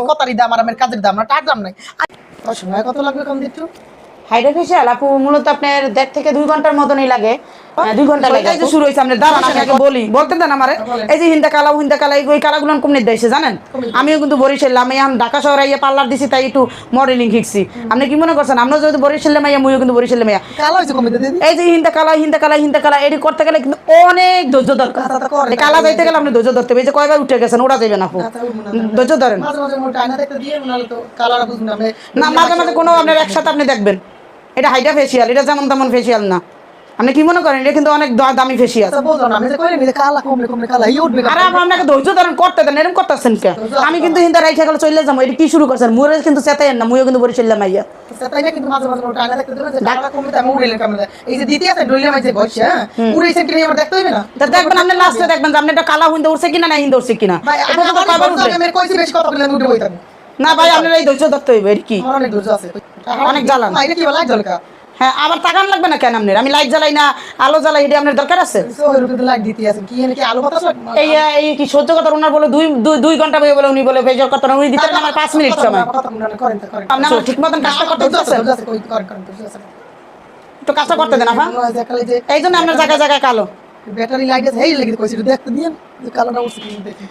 কতারি দাম আর আমার কাজের দাম না টার দাম নাই। সময় কত লাগবে কম দিচ্ছ? হাইড্রা ফেশিয়াল আপু মূলত আপনার 1.5 থেকে 2 ঘন্টার মতনই লাগে। 2 ঘন্টা লাগে। এই যে শুরু হইছে আপনার দাঁড়ান আপনাকে বলি বলতে দেন আমারে। এই যে হিন্দা কালা ওই কালাগুলো কমনে দিয়েছে জানেন। আমিও কিন্তু বরিশাল আমি এখন ঢাকা শহরে আইয়া পার্লার দিছি তাই একটু মডেলিং শিখছি। আপনি কি মনে করছেন আমরা যদি বরিশালে মাইয়া মুইও কিন্তু বরিশালে মাইয়া কালা হইছে কমে দিদি। এই যে হিন্দা কালা এডি করতে গেলে কিন্তু অনেক ধৈর্য দরকার। কালা যাইতে গেলে আপনি ধৈর্য ধরতে হবে। এই যে কয়বার উঠে গেছেন ওরা যাবে না আপু। ধৈর্য ধরেন। মাঝে মাঝে মোটা আয়না দেখতে দিয়ে মনে হলো তো কালার বুঝুন না মাঝে মাঝে কোনো আপনার একসাথে আপনি দেখবেন এটা হাইড্রা ফেশিয়াল এটা যেমন তেমন ফেশিয়াল না। আপনি কি মনে করেন এটা কিন্তু অনেক দামি ফেশিয়াল। আমি যে কইলেন যে কালা কমলে কালা ই উঠবে। আরে আপনাকে ধৈর্য ধরেন করতে দেন এরকম করতেছেন কে? আমি কিন্তু হিন্দা রাইখা গেলে চলে যাবো এটা কি শুরু করছেন মুরে কিন্তু চেতাইন না মুইও কিন্তু বরিশাল মাইয়া সেটাই কিন্তু মাঝে মাঝে মোটা আয়না দেখতে দিবেন যে কালা কমলে আমি উড়াইলেন কেমন এই যে দিতে আছে ডইলে মাঝে বসে হ্যাঁ উড়াইছেন কি আমার দেখতে হইবে না। তা দেখবেন আপনি লাস্টে দেখবেন যে আপনি এটা কালা হিন্দা উঠছে কিনা না হিন্দা উঠছে কিনা। ভাই আমি আমি কইছি বেশি কথা বললে আমি উঠে বইতাম না ভাই আপনার এই ধৈর্য ধরতে হইবে এর কি অনেক ধৈর্য আছে অনেক জ্বালান। এটা কি বলা জলকা হ্যাঁ আবার তাকান লাগবে না কেন আপনার আমি লাইট জ্বালাই না আলো জ্বালাই এটা আপনার দরকার আছে। সোহের উপরে লাইট দিতে আছে কি এনে কি আলো বাতাস লাগবে এই কি সহ্য কথা ওনার বলে 2 ঘন্টা বলে বলে উনি বলে ফেজার কথা উনি দিতে আমার 5 মিনিট সময় করেন আপনি আমার ঠিক মতন কাজটা করতে দিতেছেন তো কাজটা করতে দেন আপা এই জন্য আপনার জায়গায় জায়গায় কালো ব্যাটারি লাইট আছে এই লাগি কইছি দেখতে দিন যে কালোটা উঠছে কি দেখি।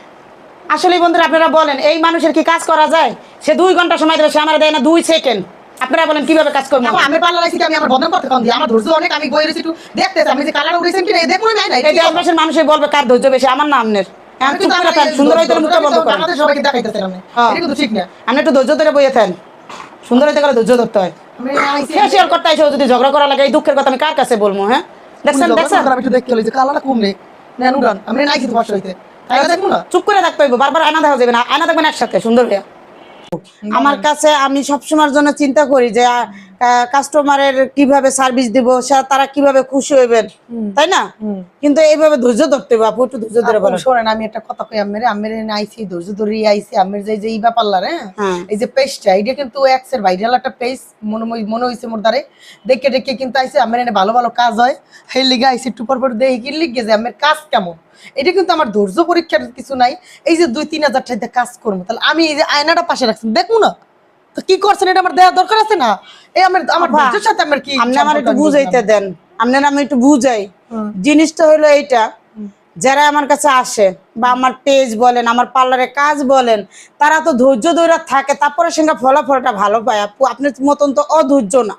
আসলে বন্ধুরা আপনারা বলেন এই মানুষের কি কাজ করা যায়? সে 2 ঘন্টা সময় দেবে সে আমার দেয় না 2 সেকেন্ড। আপনারা বলেন কিভাবে কাজ করব? আমি পার্লার আইছি আমি আমার বন্ধন করতে কম দি আমার ধৈর্য অনেক আমি বই রইছি একটু দেখতেছি আমি যে কালার উড়াইছেন কি এই দেখুন নাই এই যে আশপাশের মানুষই বলবে কার ধৈর্য বেশি আমার না আপনার। আমি চুপ করে থাকেন সুন্দর হইতে মুখটা বন্ধ করেন আমাদের সবাইকে দেখাইতেছেন আপনি এটা কিন্তু ঠিক না। আপনি একটু ধৈর্য ধরে বইয়ে থাকেন সুন্দর হইতে গেলে ধৈর্য ধরতে হয়। আমি আইছি ফেশিয়াল করতে আইছো যদি ঝগড়া করা লাগে এই দুঃখের কথা আমি কার কাছে বলবো? হ্যাঁ দেখছেন আমি একটু দেখতে লই যে কালারটা কমলে নেন উড়ান আমি আইছি তো পাশে হইতে তাই দেখুন না চুপ করে থাকতে হইব বারবার আয়না দেখা যাবে না আয়না দেখবেন একসাথে সুন্দর হয়ে। আমার কাছে আমি সবসময়ের জন্য চিন্তা করি যে কাস্টমারের কিভাবে সার্ভিস দিব তারা কিভাবে খুশি হইবেন তাই না? কিন্তু এইভাবে ধৈর্য ধরতে হবে আপু একটু ধৈর্য ধরে বলেন। শোনেন আমি একটা কথা কই আমের আইছি ধৈর্য ধরে আইছি আমের যে ইবা পার্লার হ্যাঁ এই যে পেস্টটা এটা কিন্তু এক্সের ভাইরাল একটা পেস্ট মনে হইছে মোর দ্বারে দেখে দেখে কিন্তু আইছে আমের এনে ভালো ভালো কাজ হয় সেই লিগে আইছি একটু পর দেখি কি লিখে যে আমের কাজ কেমন। এটা কিন্তু আমার ধৈর্য পরীক্ষার কিছু নাই এই যে 2-3 হাজার টাকা কাজ করবো তাহলে আমি এই যে আয়নাটা পাশে রাখছি দেখবো না তো কি করছেন এটা আমার দেওয়া দরকার আছে না? এই আমার ধৈর্যের সাথে আমার কি আপনি আমার একটু বুঝাইতে দেন আপনার আমি একটু বুঝাই জিনিসটা হলো এইটা যারা আমার কাছে আসে বা আমার পেজ বলেন আমার পার্লারে কাজ বলেন তারা তো ধৈর্য ধরে থাকে তারপরে সঙ্গে ফলাফলটা ভালো পায় আপু আপনার মতন তো অধৈর্য না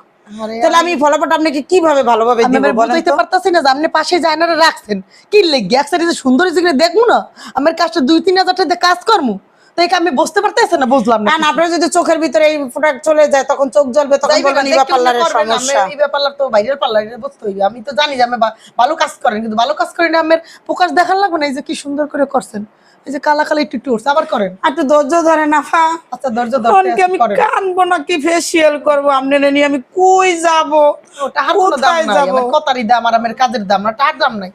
তাহলে আমি ফলাফলটা আপনাকে কিভাবে ভালোভাবে দিব বুঝাইতে পারতাছি না যে আপনি পাশে জায়নাটা রাখছেন কি লেগে একসাথে যে সুন্দর জিনিস দেখবো না আমার কাজটা 2-3 হাজার টাকা কাজ করবো তাই আমি বুঝতে পারতেছি না বুঝলাম না। আপনার যদি চোখের ভিতরে এই প্রোডাক্ট চলে যায় তখন চোখ জ্বলবে তখন বলবেন ইবা পার্লারের সমস্যা ইবা পার্লার তো ভাইরাল পার্লার এটা বুঝতে হইবে আমি তো জানি যে আমি ভালো কাজ করেন কিন্তু ভালো কাজ করেন আমার প্রকাশ দেখার লাগবে না এই যে কি সুন্দর করে করছেন এই যে কালা কালা একটু টুরস আবার করেন একটু ধৈর্য ধরেন আফা। আচ্ছা ধৈর্য ধরতে আমি কানবো না কি ফেশিয়াল করবো আপনার নিয়ে আমি কই যাব ওটা আর কোনো দাম নাই আমার কতারি দাম আর আমার কাজের দাম না টার দাম নাই।